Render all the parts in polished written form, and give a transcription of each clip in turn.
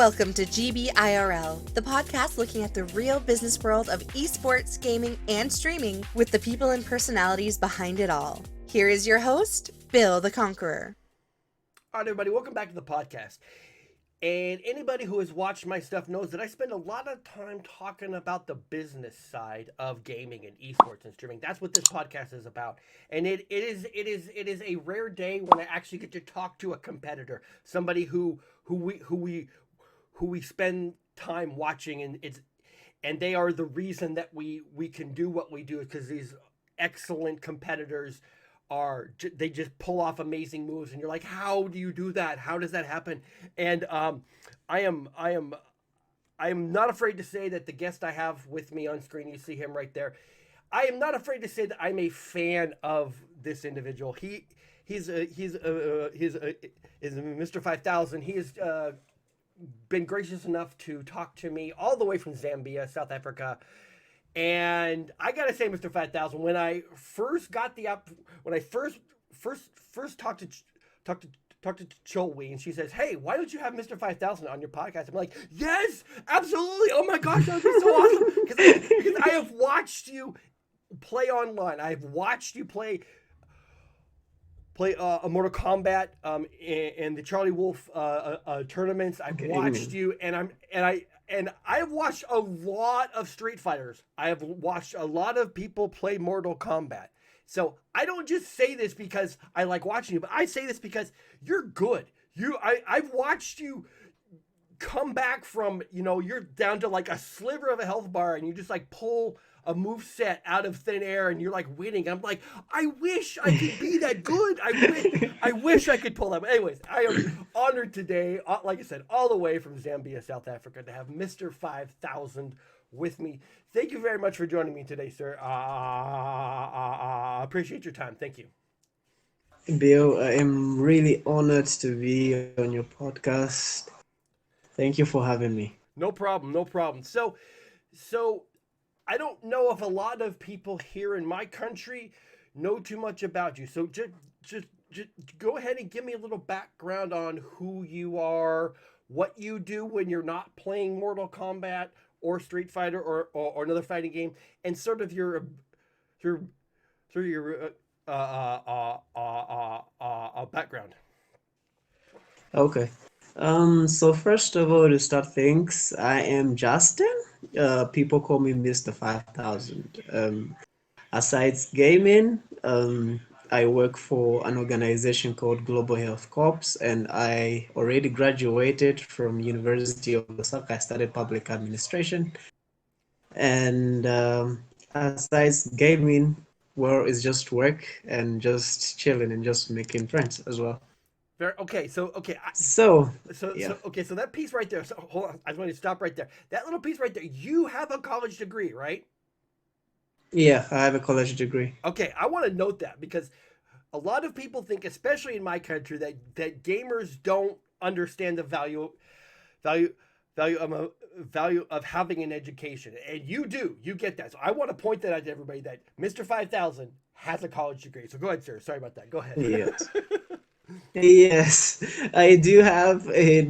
Welcome to GBIRL, the podcast looking at the real business world of esports, gaming, and streaming with the people and personalities behind it all. Here is your host, Bill the Conqueror. All right, everybody, welcome back to the podcast. And anybody who has watched my stuff knows that I spend a lot of time talking about the business side of gaming and esports and streaming. That's what this podcast is about. And it is a rare day when I actually get to talk to a competitor, somebody who we spend time watching, and they are the reason that we can do what we do, because these excellent competitors they just pull off amazing moves, and you're like, how do you do that? How does that happen? And I am not afraid to say that the guest I have with me on screen, you see him right there, I am not afraid to say that I'm a fan of this individual. He's Mr5000. He has been gracious enough to talk to me all the way from Zambia, South Africa. And I gotta say, Mr5000, when I first got when I first talked to Cholwe, and she says, "Hey, why don't you have Mr5000 on your podcast?" I'm like, "Yes, absolutely! Oh my gosh, that would be so awesome!" Because I have watched you play online. I have watched you play a Mortal Kombat and the Charlie Wolf tournaments. I've watched you, and I have watched a lot of Street Fighters. I have watched a lot of people play Mortal Kombat. So I don't just say this because I like watching you, but I say this because you're good. I've watched you come back from, you're down to like a sliver of a health bar, and you just like pull a move set out of thin air, and you're like winning. I'm like, I wish I could be that good. I wish I could pull that. But anyways, I am honored today, like I said, all the way from Zambia, South Africa, to have Mr5000 with me. Thank you very much for joining me today, sir. Appreciate your time. Thank you. Bill, I am really honored to be on your podcast. Thank you for having me. No problem. So I don't know if a lot of people here in my country know too much about you. So just go ahead and give me a little background on who you are, what you do when you're not playing Mortal Kombat or Street Fighter or another fighting game, and sort of your background. Okay. So first of all, to start things, I am Justin. People call me Mr5000. Aside gaming, I work for an organization called Global Health Corps, and I already graduated from University of Osaka. I studied public administration. And aside gaming, well, it's just work and just chilling and just making friends as well. So that piece right there. So hold on, I just want to stop right there. That little piece right there. You have a college degree, right? Yeah, I have a college degree. Okay, I want to note that, because a lot of people think, especially in my country, that gamers don't understand the value of having an education, and you do. You get that. So I want to point that out to everybody, that Mr5000 has a college degree. So go ahead, sir. Sorry about that. Go ahead. Yes. Yes, I do have a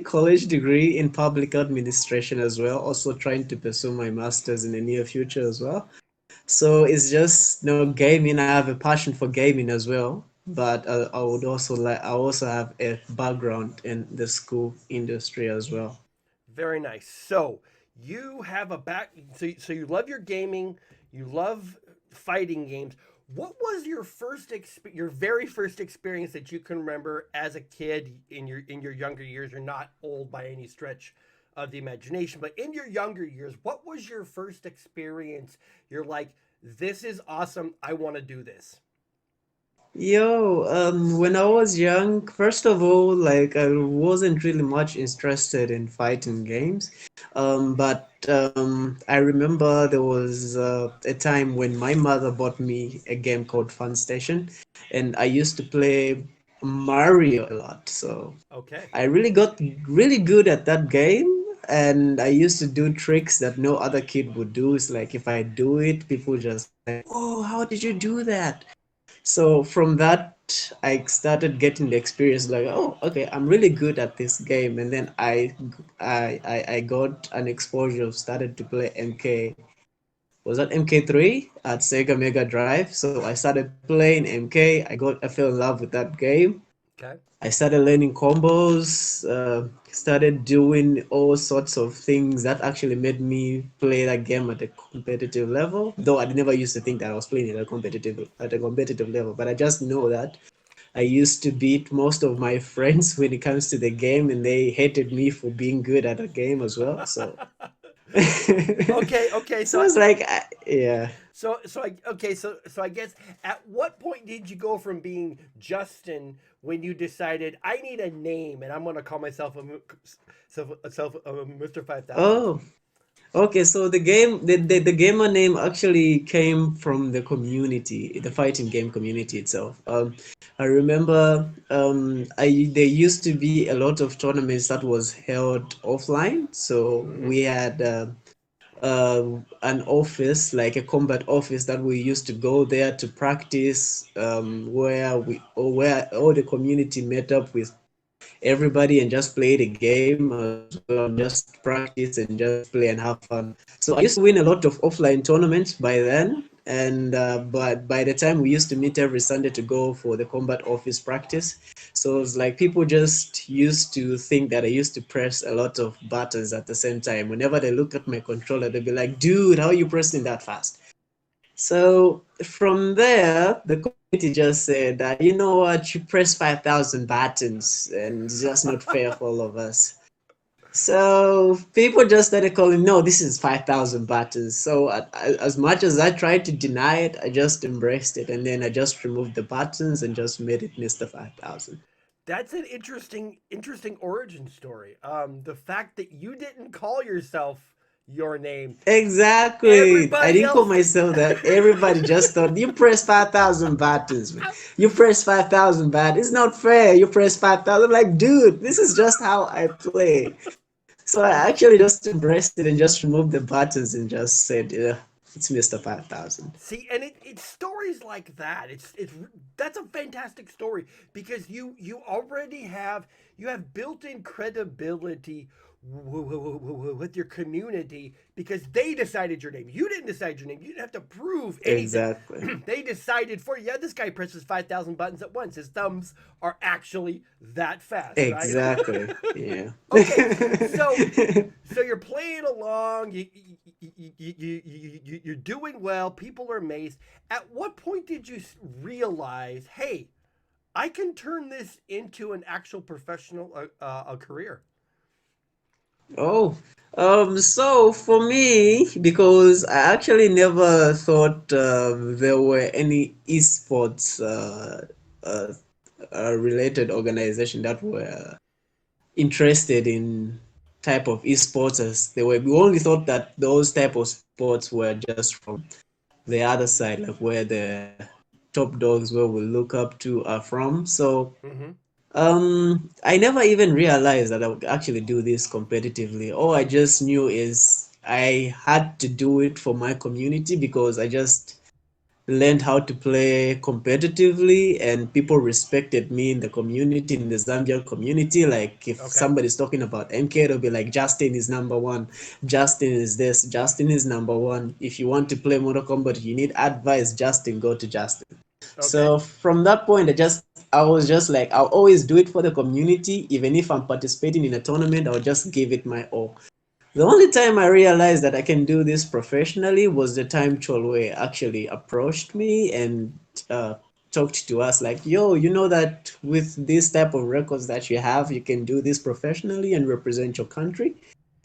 college degree in public administration as well. Also trying to pursue my master's in the near future as well. So it's just gaming. I have a passion for gaming as well, but I also have a background in the school industry as well. Very nice. So you have so you love your gaming, you love fighting games. What was your very first experience that you can remember as a kid in your younger years? You're not old by any stretch of the imagination, but in your younger years, what was your first experience? You're like, this is awesome, I want to do this. When I was young, first of all, like, I wasn't really much interested in fighting games. But I remember there was a time when my mother bought me a game called Fun Station, and I used to play Mario a lot. So okay, I really got really good at that game. And I used to do tricks that no other kid would do. It's like, if I do it, people just say, "Oh, how did you do that?" So from that I started getting the experience, like, oh, okay, I'm really good at this game. And then I got an exposure, started to play MK. Was that MK3 at Sega Mega Drive? So I started playing MK. I fell in love with that game. Okay. I started learning combos, started doing all sorts of things that actually made me play that game at a competitive level. Though I never used to think that I was playing at a competitive level, but I just know that I used to beat most of my friends when it comes to the game, and they hated me for being good at the game as well. So, Okay. so it's like, yeah. So I guess at what point did you go from being Justin when you decided I need a name and I'm gonna call myself a Mr. 5000? Oh, okay, so the gamer name actually came from the community, the fighting game community itself. I remember there used to be a lot of tournaments that was held offline. So Mm-hmm. we had an office, like a combat office, that we used to go there to practice, where all the community met up with everybody and just play the game as well, and just practice and just play and have fun. So I used to win a lot of offline tournaments by then, and but by the time we used to meet every Sunday to go for the combat office practice, so it's like people just used to think that I used to press a lot of buttons at the same time. Whenever they look at my controller, they'll be like, "Dude, how are you pressing that fast?" So from there, the committee just said that, you know what, you press 5,000 buttons and it's just not fair for all of us. So people just started calling, no, this is 5,000 buttons. So as much as I tried to deny it, I just embraced it. And then I just removed the buttons and just made it Mr. 5,000. That's an interesting origin story. The fact that you didn't call yourself your name, Exactly. I everybody didn't call else. myself that. Everybody just thought you press 5,000 buttons, man. You press 5,000 buttons. It's not fair. You press 5,000. Like, dude, this is just how I play. So I actually just embraced it and just removed the buttons and just said, yeah, it's Mr. 5,000. See, and it's stories like that. It's that's a fantastic story because you already have you have built-in credibility with your community because they decided your name. You didn't decide your name. You didn't have to prove anything. Exactly. They decided for you. Yeah, this guy presses 5,000 buttons at once. His thumbs are actually that fast, right? Exactly. Yeah. Okay, so you're playing along. You're doing well. People are amazed. At what point did you realize, hey, I can turn this into an actual professional a career? Oh, so for me, because I actually never thought there were any esports uh, related organization that were interested in type of esports as they were. We only thought that those type of sports were just from the other side, like where the top dogs where we look up to are from. So Mm-hmm. I never even realized that I would actually do this competitively. All I just knew is I had to do it for my community because I just learned how to play competitively and people respected me in the community, in the Zambian community. Like if Okay. somebody's talking about MK, they'll be like, Justin is number one. Justin is this. Justin is number one. If you want to play Mortal Kombat, you need advice, Justin, go to Justin. Okay. So from that point, I was just like, I'll always do it for the community. Even if I'm participating in a tournament, I'll just give it my all. The only time I realized that I can do this professionally was the time Cholwe actually approached me and uh, talked to us like, yo, you know that with this type of records that you have, you can do this professionally and represent your country.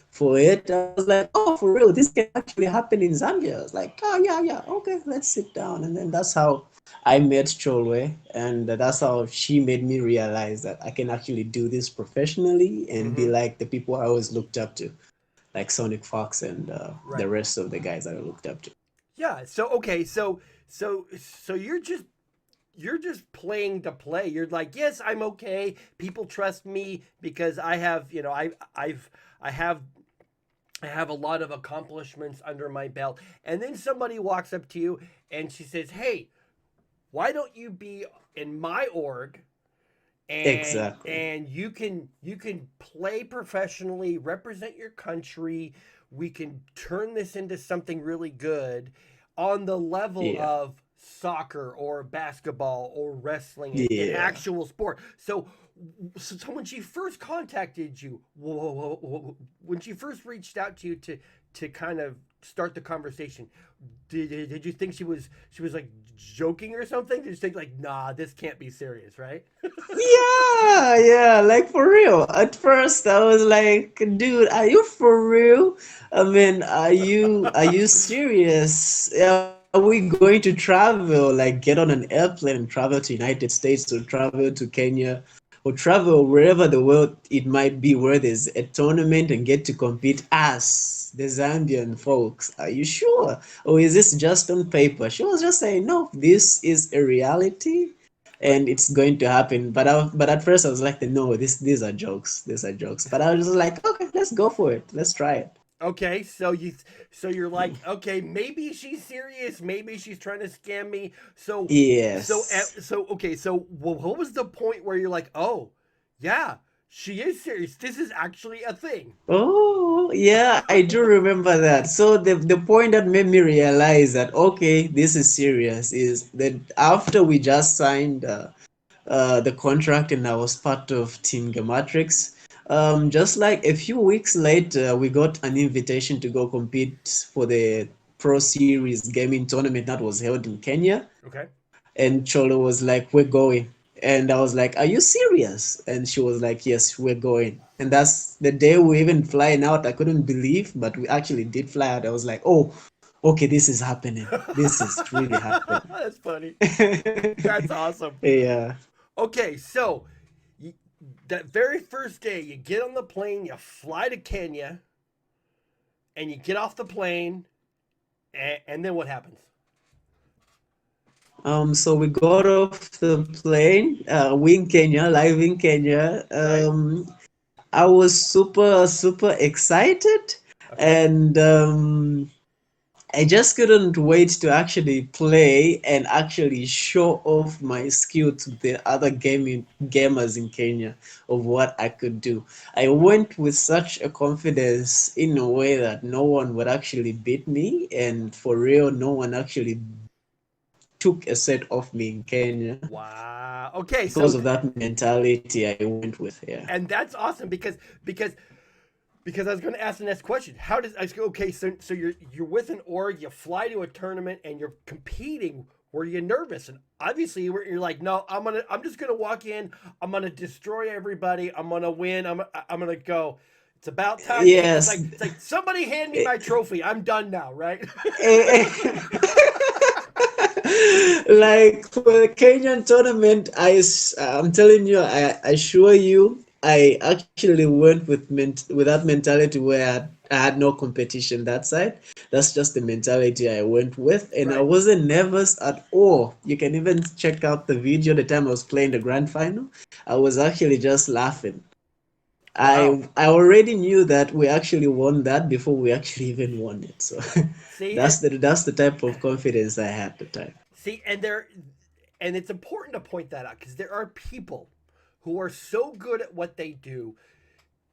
For it, I was like, oh, for real, this can actually happen in Zambia. I was like, oh, yeah, okay, let's sit down. And then that's how I met Cholwe, and that's how she made me realize that I can actually do this professionally and be Mm-hmm. like the people I always looked up to, like Sonic Fox and the Right. rest of the guys that I looked up to. Yeah. So okay. So you're just playing to play. You're like, yes, I'm okay. People trust me because I have, I have I have a lot of accomplishments under my belt. And then somebody walks up to you and she says, "Hey, why don't you be in my org Exactly. and you can play professionally, represent your country. We can turn this into something really good on the level Yeah. of soccer or basketball or wrestling, an Yeah. actual sport. So when she first contacted you, when she first reached out to you to kind of start the conversation, did you think she was like joking or something? Did you think like, nah, this can't be serious, right? Yeah, yeah, like for real. At first, I was like, "Dude, are you for real? I mean, are you serious? Are we going to travel, like get on an airplane and travel to United States or travel to Kenya or travel wherever the world it might be where there's a tournament and get to compete as the Zambian folks? Are you sure? Or is this just on paper?" She was just saying, "No, this is a reality But and it's going to happen." But at first I was like, no, these are jokes. These are jokes. But I was just like, okay, let's go for it. Let's try it. okay, so you're like, okay, maybe she's serious, maybe she's trying to scam me. Yes. So okay, so what was the point where you're like, oh, yeah, she is serious. This is actually a thing. Oh, yeah, I do remember that. So the point that made me realize that okay, this is serious is that after we just signed the contract and I was part of Team Gematrix. Just like a few weeks later, we got an invitation to go compete for the Pro Series gaming tournament that was held in Kenya. Okay. And Cholo was like, "We're going." And I was like, "Are you serious?" And she was like, "Yes, we're going." And that's the day we even flying out. I couldn't believe, but we actually did fly out. I was like, "Oh, okay, this is happening. This is really happening." That's funny. That's awesome. Yeah. Okay, so you, that very first day, you get on the plane, you fly to Kenya, and you get off the plane, and then what happens? So we got off the plane, we in Kenya, live in Kenya. Right? I was super, super excited, Okay. and I just couldn't wait to actually play and actually show off my skill to the other gaming gamers in Kenya of what I could do. I went with such a confidence in a way that no one would actually beat me, and for real, no one actually took a set off me in Kenya Wow. Okay, because so of that mentality I went with. Yeah. and that's awesome because because I was going to ask the next question. How does I go? Okay, so you're with an org, you fly to a tournament, and you're competing. Were you nervous? And obviously, you're like, no, I'm just gonna walk in. I'm gonna destroy everybody. I'm gonna win. I'm gonna go. It's about time. Yes. It's like somebody hand me my trophy. I'm done now, right? Like for the Kenyan tournament, I'm telling you, I assure you, I actually went with that mentality where I had no competition that side. That's just the mentality I went with, and I Right. wasn't nervous at all. You can even check out the video the time I was playing the grand final. I was actually just laughing. Wow. I already knew that we actually won that before we actually even won it. So See, that's the type of confidence I had at the time. see, and it's important to point that out because there are people who are so good at what they do,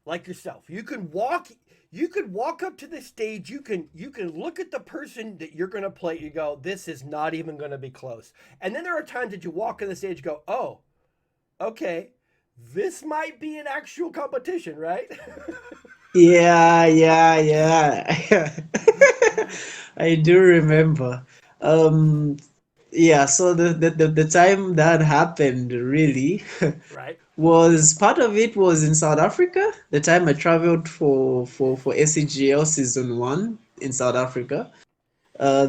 like yourself. You can walk up to the stage, you can look at the person that you're gonna play, you go, this is not even gonna be close. And then there are times that you walk on the stage, go, oh, okay, this might be an actual competition, right? Yeah, yeah, yeah. I do remember. Um, yeah, so the time that happened really Right. was part of it was in South Africa. The time I traveled for SCGL season one in South Africa.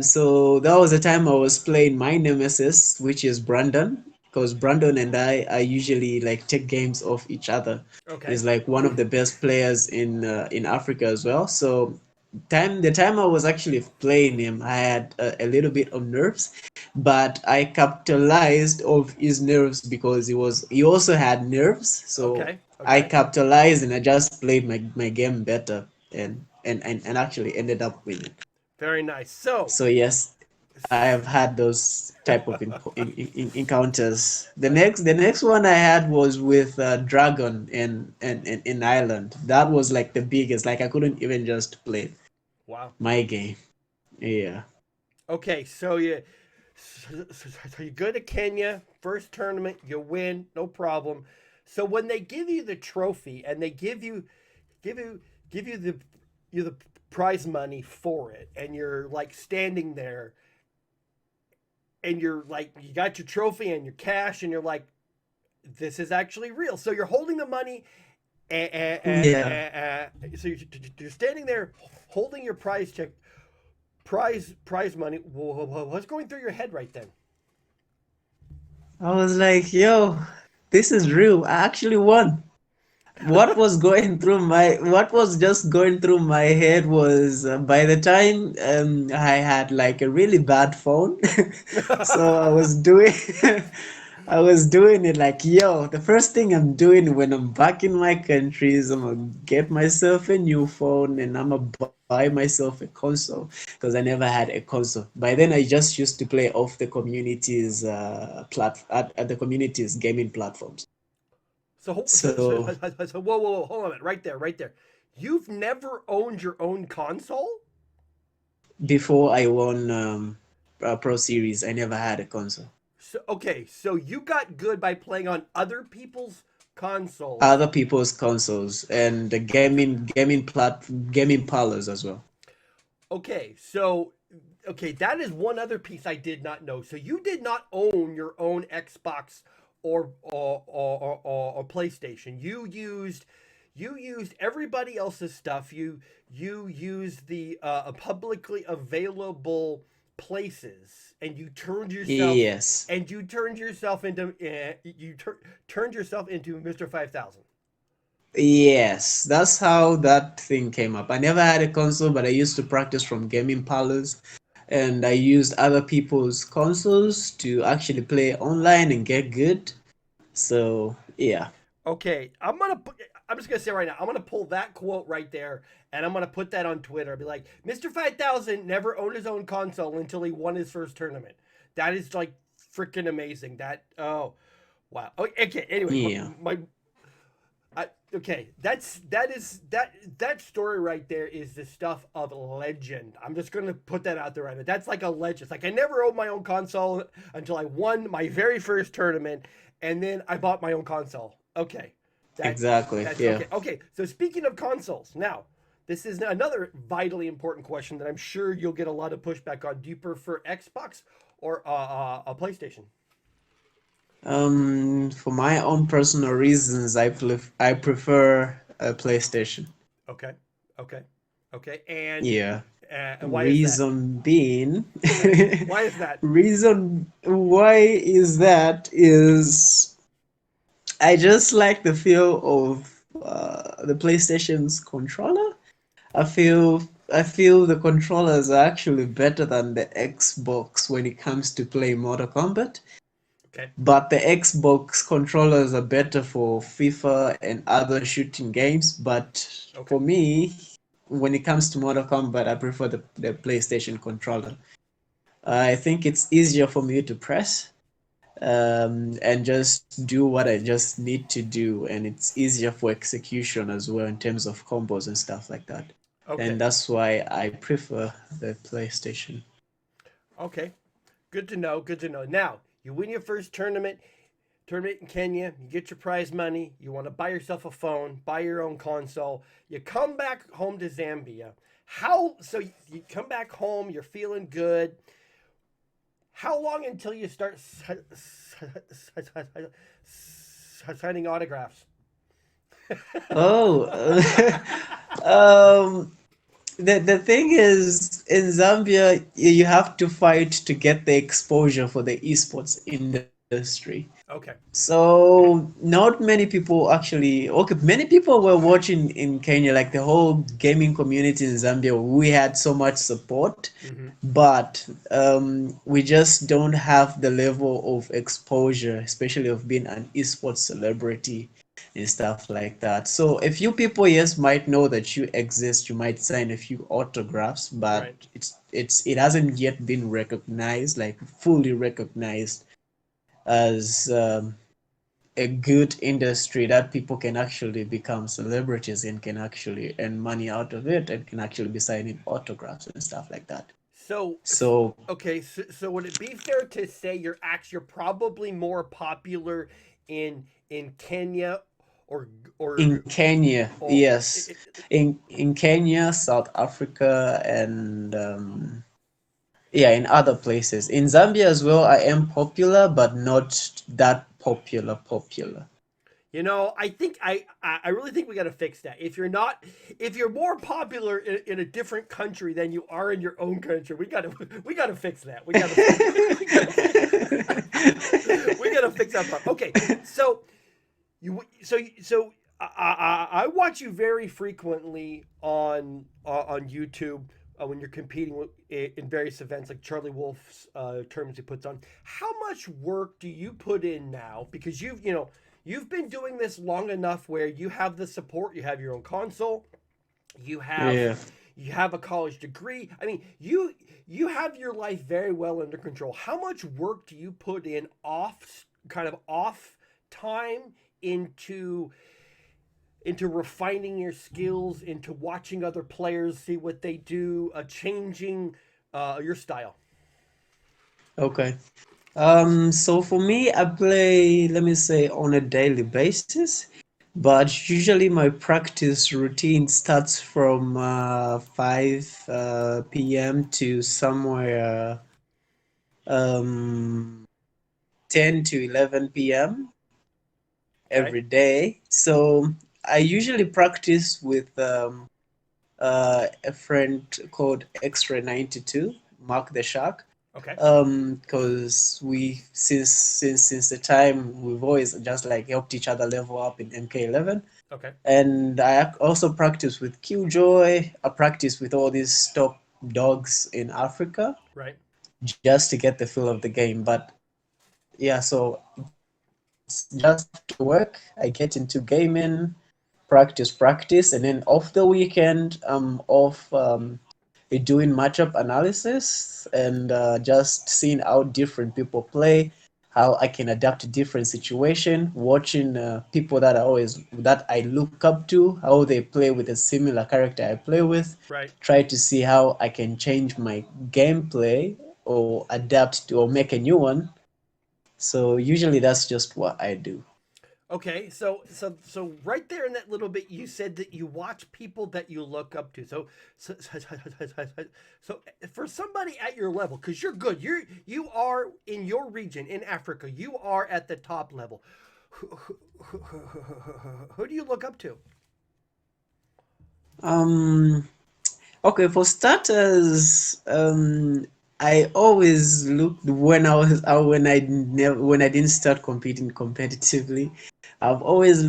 So that was the time I was playing my nemesis, which is Brandon, because Brandon and I usually like take games off each other. Okay. He's like one of the best players in Africa as well. So the time I was actually playing him, I had a little bit of nerves, but I capitalized of his nerves because he also had nerves. So Okay. I Okay. capitalized and I just played my game better and actually ended up winning. Very nice. So yes. I have had those type of encounters. The next one I had was with Dragon in Ireland. That was like the biggest. Like I couldn't even just play Wow. my game. Yeah. Okay, so you go to Kenya, first tournament, you win, no problem. So when they give you the trophy and they give you the prize money for it, and you're like standing there, and you're like you got your trophy and your cash, and you're like, this is actually real. So you're holding the money, Yeah. so you're standing there holding your prize money. What's going through your head right then? I was like, yo, this is real. I actually won. What was just going through my head was by the time I had like a really bad phone. So I was doing I was doing it like, yo, the first thing I'm doing when I'm back in my country is I'm gonna get myself a new phone and I'm gonna buy myself a console because I never had a console. By then I just used to play off the community's at the community's gaming platforms. So Whoa, hold on a minute, right there. You've never owned your own console? before I won Pro Series, I never had a console. So okay, so you got good by playing on other people's consoles. Other people's consoles and the gaming parlors as well. Okay, that is one other piece I did not know. So you did not own your own Xbox or PlayStation. You used everybody else's stuff. You used the publicly available places, and Yes. you turned yourself into turned yourself into Mr. 5000. Yes, that's how that thing came up. I never had a console, but I used to practice from gaming parlors, and I used other people's consoles to actually play online and get good. So, yeah. Okay, I'm just gonna say right now, I'm gonna pull that quote right there, and I'm gonna put that on Twitter. I'll be like, Mr. 5000 never owned his own console until he won his first tournament. That is like freaking amazing. That oh, wow. Okay. Anyway, Yeah. okay. That story right there is the stuff of legend. I'm just gonna put that out there right now. That's like a legend. It's like I never owned my own console until I won my very first tournament, and then I bought my own console. Okay. Exactly. That's Yeah. okay. Okay, so speaking of consoles, now this is another vitally important question that I'm sure you'll get a lot of pushback on. Do you prefer Xbox or a PlayStation? For my own personal reasons, I prefer a PlayStation. Okay, okay, okay, and Yeah. why is that? Reason being, Why is that? reason why is that is I just like the feel of the PlayStation's controller. I feel the controllers are actually better than the Xbox when it comes to playing Mortal Kombat. Okay, But the Xbox controllers are better for FIFA and other shooting games. But okay, for me, when it comes to Mortal Kombat, I prefer the PlayStation controller. I think it's easier for me to press and just do what I just need to do, and it's easier for execution as well in terms of combos and stuff like that. And okay, that's why I prefer the PlayStation. okay. Good to know. Good to know. Now you win your first tournament in Kenya. You get your prize money. You want to buy yourself a phone, buy your own console. You come back home to Zambia. You come back home, you're feeling good. How long until you start signing autographs? Oh, um, the thing is, in Zambia, you have to fight to get the exposure for the esports industry. Okay. So not many people actually, okay, many people were watching in Kenya, like the whole gaming community in Zambia. We had so much support, Mm-hmm. but we just don't have the level of exposure, especially of being an esports celebrity and stuff like that. So a few people, yes, might know that you exist. You might sign a few autographs, but Right. it hasn't yet been recognized, like fully recognized as a good industry that people can actually become celebrities and can actually earn money out of it and can actually be signing autographs and stuff like that. So, So okay, so would it be fair to say you're probably more popular in Kenya or in or Kenya, or yes, in Kenya, South Africa, and yeah, in other places. In Zambia as well, I am popular, but not that popular. I think I really think we got to fix that. If you're more popular in a different country than you are in your own country, we got to fix that. We got to we got to fix that part. Okay, so I watch you very frequently on YouTube when you're competing in various events like Charlie Wolf's tournaments he puts on. How much work do you put in now? Because you've been doing this long enough where you have the support, you have your own console, you have Yeah. you have a college degree. I mean, you have your life very well under control. How much work do you put in off time into refining your skills, into watching other players, see what they do, changing your style? Okay. So for me, I play, let me say, on a daily basis, but usually my practice routine starts from 5 p.m. to somewhere um 10 to 11 p.m. Okay. every day. So I usually practice with a friend called Extra 92, Mark the Shark. Okay. Because we since the time we've always just like helped each other level up in MK11. Okay. And I also practice with Killjoy. I practice with all these top dogs in Africa Right. just to get the feel of the game. But yeah, so it's just after work, I get into gaming, practice, and then off the weekend, I'm off doing matchup analysis and just seeing how different people play, how I can adapt to different situation, watching people that I look up to, how they play with a similar character I play with, Right. try to see how I can change my gameplay or adapt to or make a new one. So usually that's just what I do. Okay, so right there in that little bit, you said that you watch people that you look up to. So for somebody at your level, because you're good, you are in your region in Africa, you are at the top level. Who do you look up to? Um, okay, for starters, I always looked when I was when I didn't start competing competitively. I always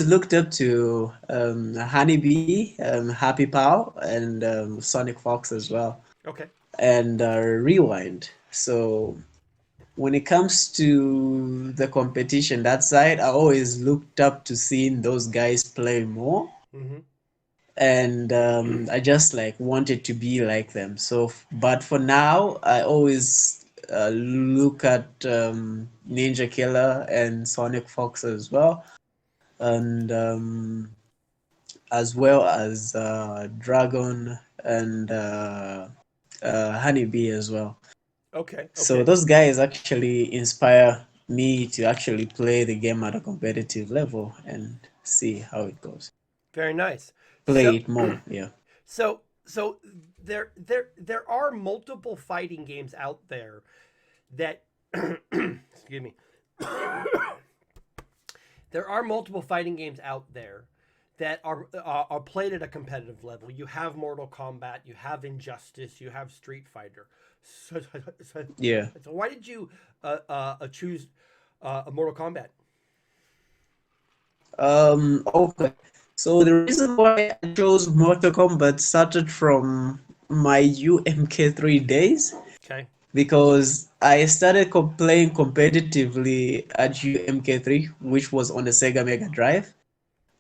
looked up to Honeybee, Happy Pow, and Sonic Fox as well, Okay, and Rewind. So when it comes to the competition, that side, I always looked up to seeing those guys play more, mm-hmm. and I just like wanted to be like them. So, but for now, I always look at Ninja Killer and Sonic Fox as well, and as well as Dragon and Honeybee as well. Okay, So okay, those guys actually inspire me to actually play the game at a competitive level and see how it goes. very nice. Play So, it more, yeah. so there are multiple fighting games out there that excuse me. There are multiple fighting games out there that are played at a competitive level. You have Mortal Kombat, you have Injustice, you have Street Fighter. So, so, Yeah. so why did you choose a Mortal Kombat? Okay. So the reason why I chose Mortal Kombat started from my UMK3 days Okay. because I started playing competitively at UMK3, which was on the Sega Mega Drive.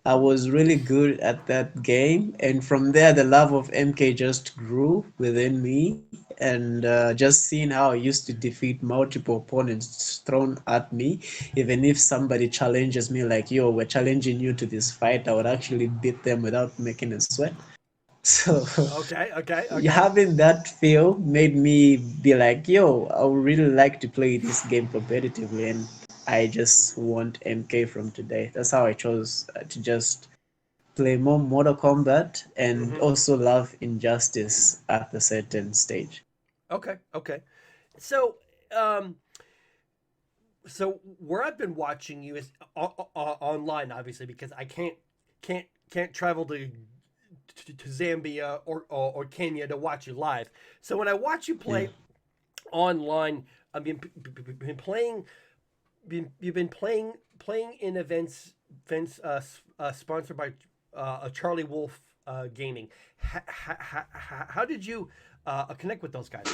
I was really good at that game, and from there, the love of MK just grew within me. And just seeing how I used to defeat multiple opponents thrown at me, even if somebody challenges me, like, yo, we're challenging you to this fight, I would actually beat them without making a sweat. So Okay. having that feel made me be like, yo, I would really like to play this game competitively, and I just want MK from today. That's how I chose to just play more Mortal Kombat and Hmm. also love Injustice at a certain stage. Okay. So, um, so where I've been watching you is online, obviously, because I can't travel to Zambia or Kenya to watch you live. So when I watch you Yeah. play online, I've been playing. You've been playing in events sponsored by Charlie Wolf Gaming. How did you connect with those guys?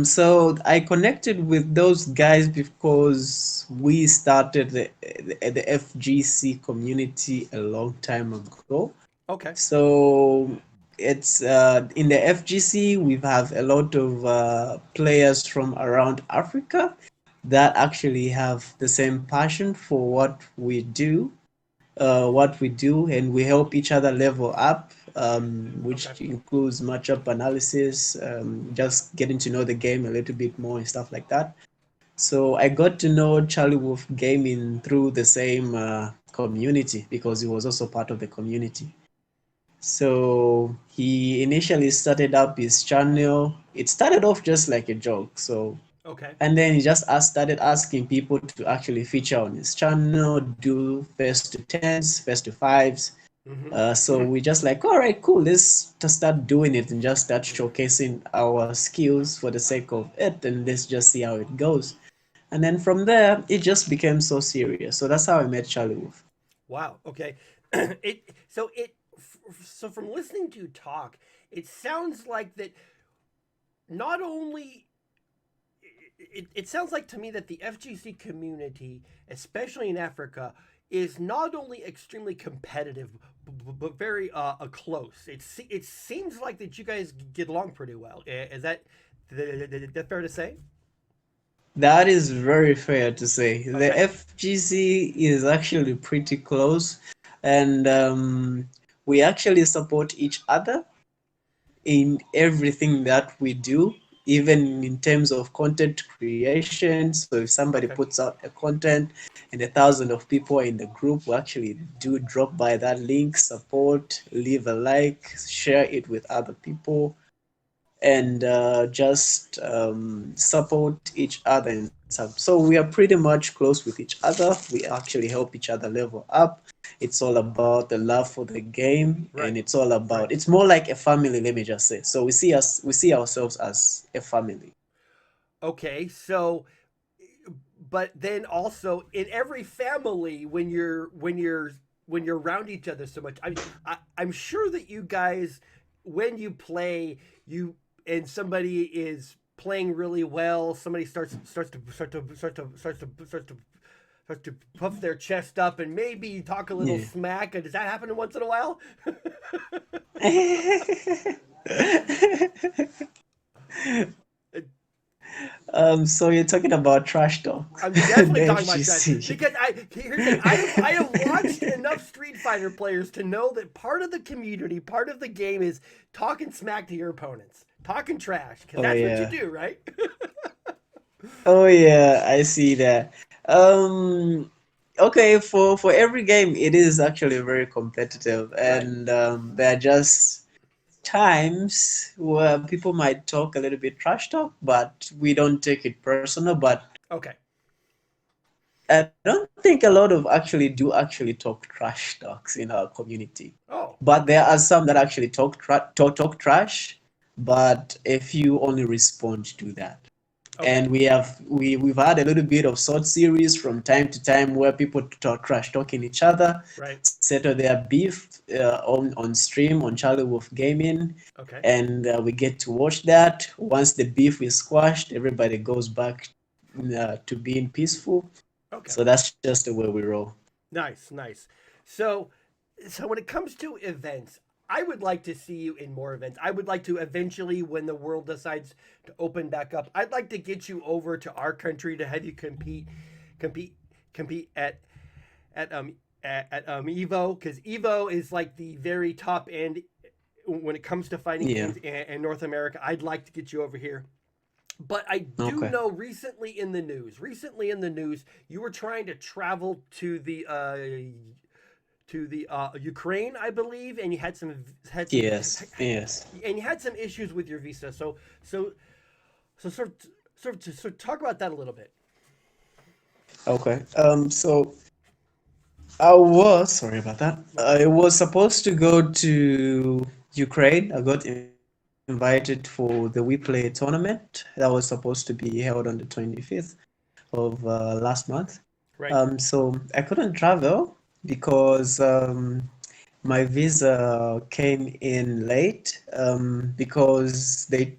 So I connected with those guys because we started the FGC community a long time ago. Okay. So it's in the FGC, we have a lot of players from around Africa that actually have the same passion for what we do, and we help each other level up, Okay. which includes matchup analysis, just getting to know the game a little bit more and stuff like that. So I got to know Charlie Wolf Gaming through the same community because he was also part of the community. So he initially started up his channel. It started off just like a joke. So Okay. and then he just started asking people to actually feature on his channel, do first to tens, first to fives. Mm-hmm. So we just like, all right, cool, let's just start doing it and just start showcasing our skills for the sake of it, and let's just see how it goes. And then from there, it just became so serious. So that's how I met Charlie Wolf. Wow. Okay. So from listening to you talk, it sounds like that not only it sounds like to me that the FGC community, especially in Africa, is not only extremely competitive but very close. It seems like that you guys get along pretty well. Is that fair to say? That is very fair to say. The Okay. FGC is actually pretty close, and we actually support each other in everything that we do, even in terms of content creation. So if somebody Okay. puts out a content and 1,000 of people are in the group, we actually do drop by that link, support, leave a like, share it with other people, and just support each other and stuff. So we are pretty much close with each other. We actually help each other level up. It's all about the love for the game, and Right. it's all Right. about, it's more like a family, let me just say. So we see ourselves as a family. Okay. So but then also in every family when you're around each other so much I'm sure that you guys when you play you and somebody is playing really well somebody starts to puff their chest up and maybe talk a little Yeah. smack. Does that happen once in a while? So you're talking about trash talk, I'm definitely the talking about trash FGC. because here's the thing. I have watched enough Street Fighter players to know that part of the community, part of the game is talking smack to your opponents, talking trash, because Oh that's what you yeah. do, right? Oh yeah, I see that. Um, okay, for every game, it is actually very competitive, Right. and there are just times where people might talk a little bit trash talk, but we don't take it personal. But Okay. I don't think a lot of actually do actually talk trash talks in our community. Oh. But there Okay. are some that actually talk trash, but a few only respond to that. Okay. And we've had a little bit of short series from time to time where people talk trash talking each other, Right. settle their beef on stream on Charlie Wolf Gaming, Okay. and we get to watch that. Once the beef is squashed, everybody goes back to being peaceful. Okay. So that's just the way we roll. Nice, nice. So, so when it comes to events, I would like to see you in more events. I would like to eventually, when the world decides to open back up, I'd like to get you over to our country to have you compete, compete at Evo, because Evo is like the very top end when it comes to fighting Yeah. games in North America. I'd like to get you over here. But I do Okay. know recently in the news, you were trying to travel to the Ukraine, I believe, and you had some Yes. Yes. and you had some issues with your visa. So sort of talk about that a little bit. Okay. So I was sorry about that. No I problem. was supposed to go to Ukraine. I got invited for the We Play tournament that was supposed to be held on the 25th of last month. Right. So I couldn't travel because my visa came in late because the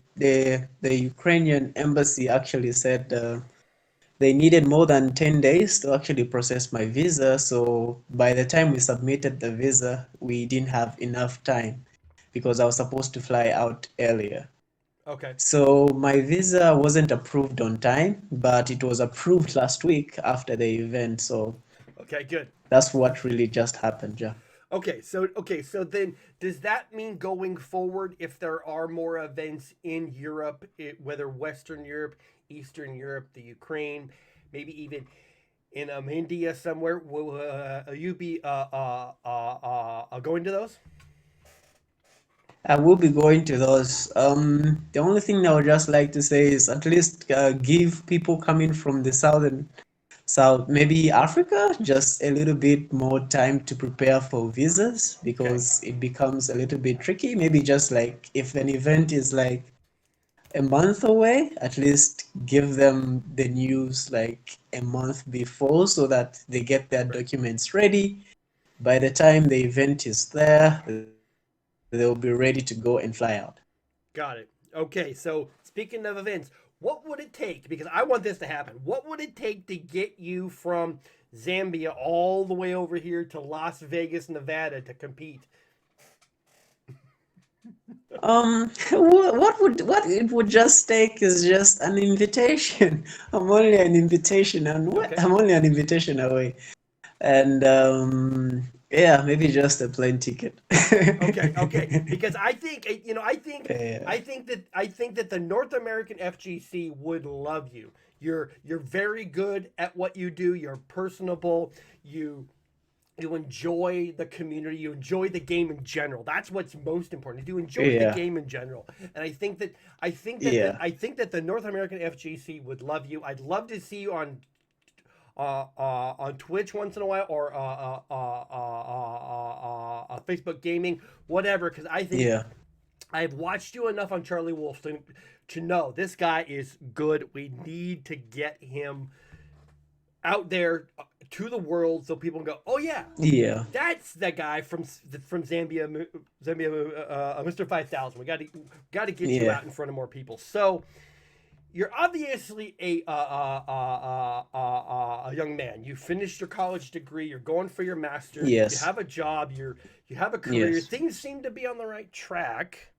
Ukrainian embassy actually said they needed more than 10 days to actually process my visa. So by the time we submitted the visa, we didn't have enough time because I was supposed to fly out earlier. Okay. So my visa wasn't approved on time, but it was approved last week after the event. So Okay. Good. that's what really just happened, yeah. Okay, so then does that mean going forward, if there are more events in Europe, whether Western Europe, Eastern Europe, the Ukraine, maybe even in India somewhere, will you be going to those? I will be going to those. The only thing I would just like to say is at least give people coming from the southern south, maybe Africa, just a little bit more time to prepare for visas Okay, because it becomes a little bit tricky. Maybe just like if an event is like a month away, at least give them the news like a month before so that they get their right. documents ready. By the time the event is there, they'll be ready to go and fly out. Got it. Okay, so speaking of events, what would it take? Because I want this to happen. What would it take to get you from Zambia all the way over here to Las Vegas, Nevada to compete? What it would just take is just an invitation. I'm only an invitation, and what Okay. I'm only an invitation away, and yeah, maybe just a plane ticket. Okay. Because I think Yeah, I think that the North American FGC would love you. You're very good at what you do. You're personable. You enjoy the community. You enjoy the game in general. That's what's most important. You enjoy the yeah, game in general. And yeah, I think that the North American FGC would love you. I'd love to see you on Twitch once in a while or Facebook Gaming, whatever. Because I think yeah, I've watched you enough on Charlie Wolf to know this guy is good. We need to get him out there to the world so people can go, oh yeah, yeah, that's the guy from Zambia, Mr5000. We got to get you yeah. out in front of more people. So you're obviously a young man. You finished your college degree. You're going for your master's. You Yes, have a job. You have a career. yes. Things seem to be on the right track.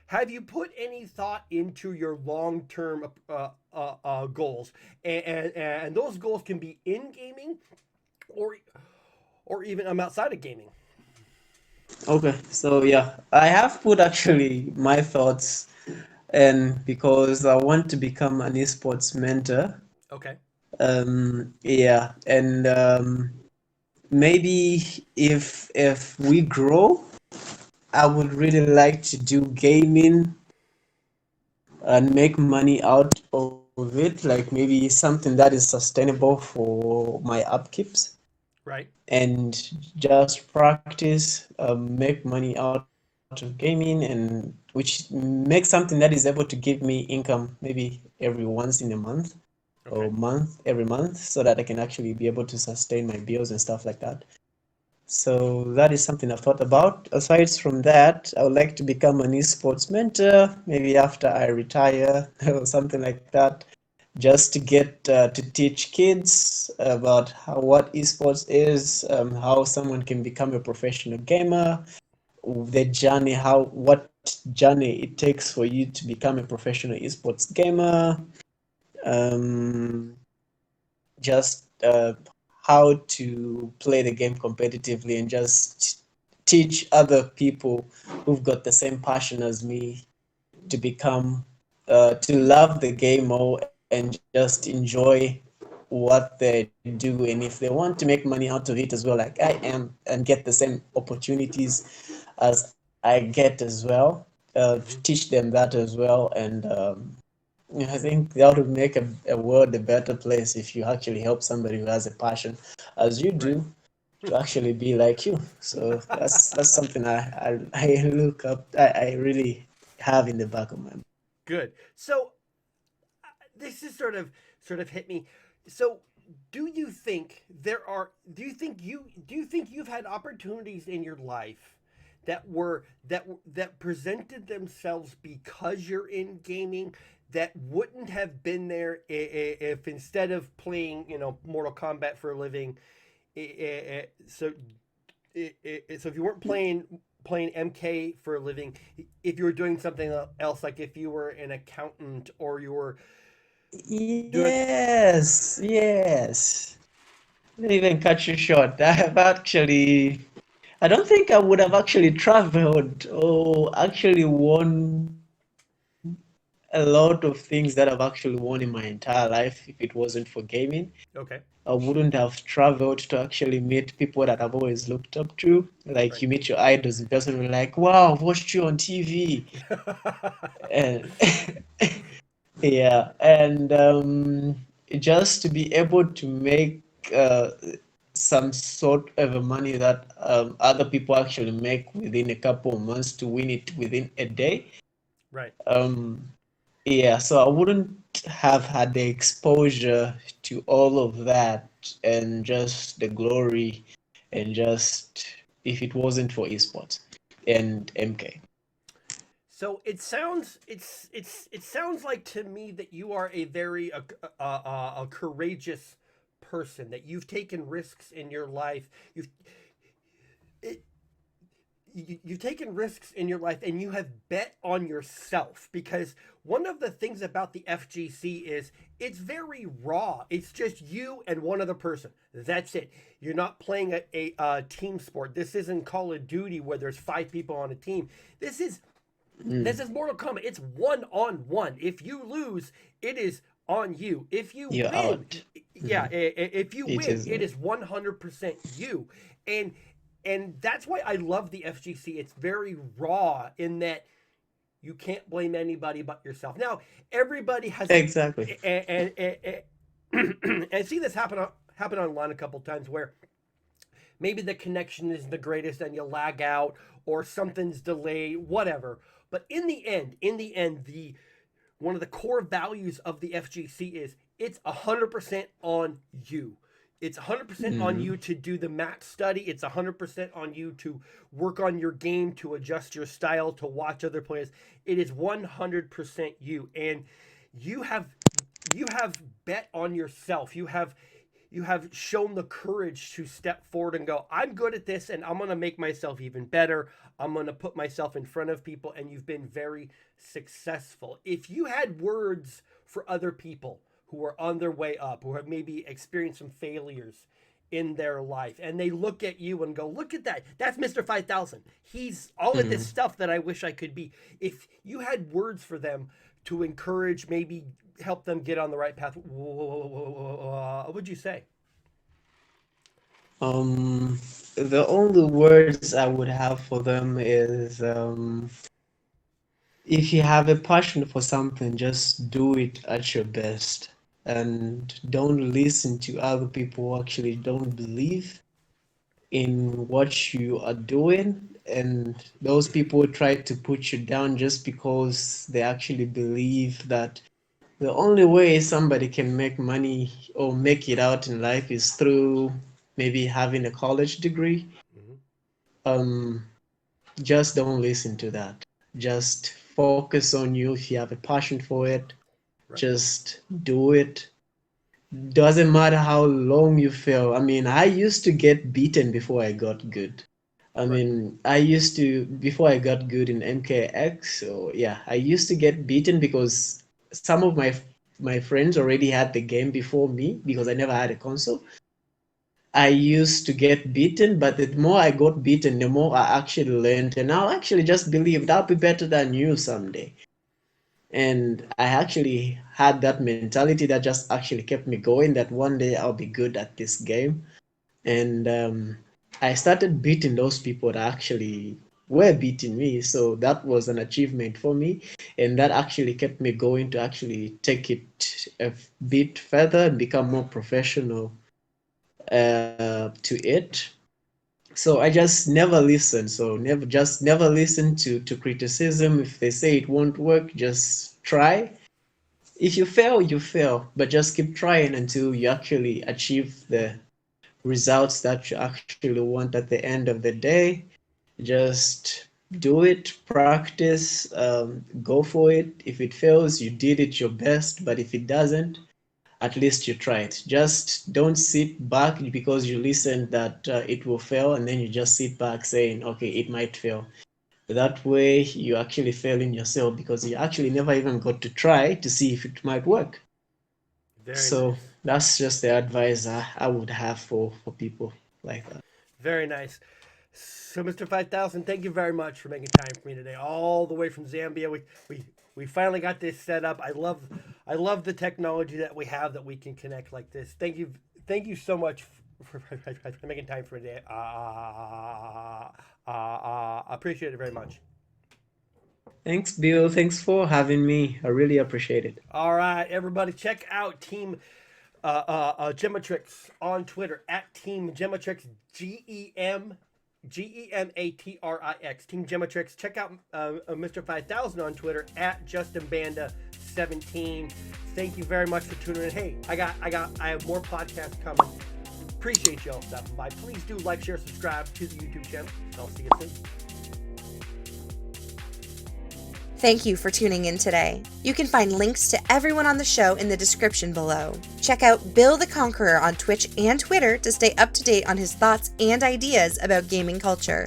Have you put any thought into your long term goals? And those goals can be in gaming, or or even outside of gaming. Okay, so yeah, I have put actually my thoughts, and because I want to become an esports mentor. Okay. Yeah, and maybe if we grow, I would really like to do gaming and make money out of it, like maybe something that is sustainable for my upkeeps Right. and just practice, make money out of gaming, and which makes something that is able to give me income maybe every once in a month or Okay. every month so that I can actually be able to sustain my bills and stuff like that. So that is something I've thought about. Aside from that, I would like to become an esports mentor, maybe after I retire or something like that. just to get to teach kids about what esports is, how someone can become a professional gamer, the journey, what journey it takes for you to become a professional esports gamer, um, just how to play the game competitively, and just teach other people who've got the same passion as me to become to love the game more and just enjoy what they do, and if they want to make money out of it as well like I am, and get the same opportunities as I get as well, Hmm. teach them that as well. And I think that would make a world a better place if you actually help somebody who has a passion as you Right. do to actually be like you. So that's something I look up. I really have in the back of my mind. Good. So this is sort of hit me. So do you think there are do you think you've had opportunities in your life that presented themselves because you're in gaming that wouldn't have been there if instead of playing, Mortal Kombat for a living, so so if you weren't playing MK for a living, if you were doing something else, like if you were an accountant or you were doing. Yes, yes. Didn't even cut you short. I don't think I would have actually traveled or actually won a lot of things that I've actually won in my entire life if it wasn't for gaming. Okay. I wouldn't have traveled to actually meet people that I've always looked up to. Like Right. you meet your idols in person, and you're like, wow, I've watched you on TV. And yeah, and just to be able to make uh, some sort of a money that other people actually make within a couple of months to win it within a day. Right. Um, yeah, so I wouldn't have had the exposure to all of that and just the glory and just if it wasn't for esports and MK. So it sounds like to me that you are a very a courageous person, that you've taken risks in your life. It, you've taken risks in your life and you have bet on yourself, because one of the things about the FGC is it's very raw. It's just you and one other person. That's it. You're not playing a team sport. This isn't Call of Duty where there's 5 people on a team. This is Mm, this is Mortal Kombat. It's one on one. If you lose, it is on you. If you you're win, out. yeah, Mhm. if you It win, is. it is 100% you. And and that's why I love the FGC. It's very raw in that you can't blame anybody but yourself. Now, everybody has Exactly. and I see this happen online a couple times where maybe the connection isn't the greatest and you lag out or something's delayed, whatever. But in the end, the one of the core values of the FGC is it's 100% on you. It's 100% on Mm, you to do the match study. It's 100% on you to work on your game, to adjust your style, to watch other players. It is 100% you. And you have you have bet on yourself. You have shown the courage to step forward and go, I'm good at this and I'm going to make myself even better. I'm going to put myself in front of people. And you've been very successful. If you had words for other people who are on their way up, who have maybe experienced some failures in their life, and they look at you and go, look at that. That's Mr. 5000. He's all of this mm. stuff that I wish I could be. If you had words for them to encourage, maybe help them get on the right path, what would you say? Um, the only words I would have for them is if you have a passion for something, just do it at your best. And don't listen to other people who actually don't believe in what you are doing. And those people try to put you down just because they actually believe that the only way somebody can make money or make it out in life is through maybe having a college degree. Mm-hmm. Um, just don't listen to that. Just focus on you. If you have a passion for it, Just do it. Doesn't matter how long you fail. I mean, I used to get beaten before I got good. I mean, I used to, before I got good in MKX, so yeah, I used to get beaten because some of my friends already had the game before me because I never had a console. I used to get beaten, but the more I got beaten, the more I actually learned, and I'll actually just believe I'll be better than you someday. And I actually had that mentality that just actually kept me going, that one day I'll be good at this game. And I started beating those people that actually were beating me. So that was an achievement for me. And that actually kept me going to actually take it a bit further and become more professional to it. So I just never listen. So never listen to criticism. If they say it won't work, just try. If you fail, you fail, but just keep trying until you actually achieve the results that you actually want at the end of the day. Just do it, practice, go for it. If it fails, you did it your best, but if it doesn't, at least you tried. Just don't sit back because you listened that it will fail, and then you just sit back saying, okay, it might fail. That way, you actually failing yourself because you actually never even got to try to see if it might work. Very So nice. that's just the advice I would have for people like that. Very nice. So, Mr. 5000, thank you very much for making time for me today, all the way from Zambia. We finally got this set up. I love the technology that we have that we can connect like this. Thank you so much for making time for me today. Appreciate it very much. Thanks, Bill. Thanks for having me. I really appreciate it. All right, everybody, check out Team Gematrix on Twitter at Team Gematrix, Gematrix, Team Gematrix. Check out Mr5000 on Twitter at Justin Banda 17. Thank you very much for tuning in. Hey, I have more podcasts coming. Appreciate y'all stopping by. Please do like, share, subscribe to the YouTube channel. I'll see you soon. Thank you for tuning in today. You can find links to everyone on the show in the description below. Check out Bill the Conqueror on Twitch and Twitter to stay up to date on his thoughts and ideas about gaming culture.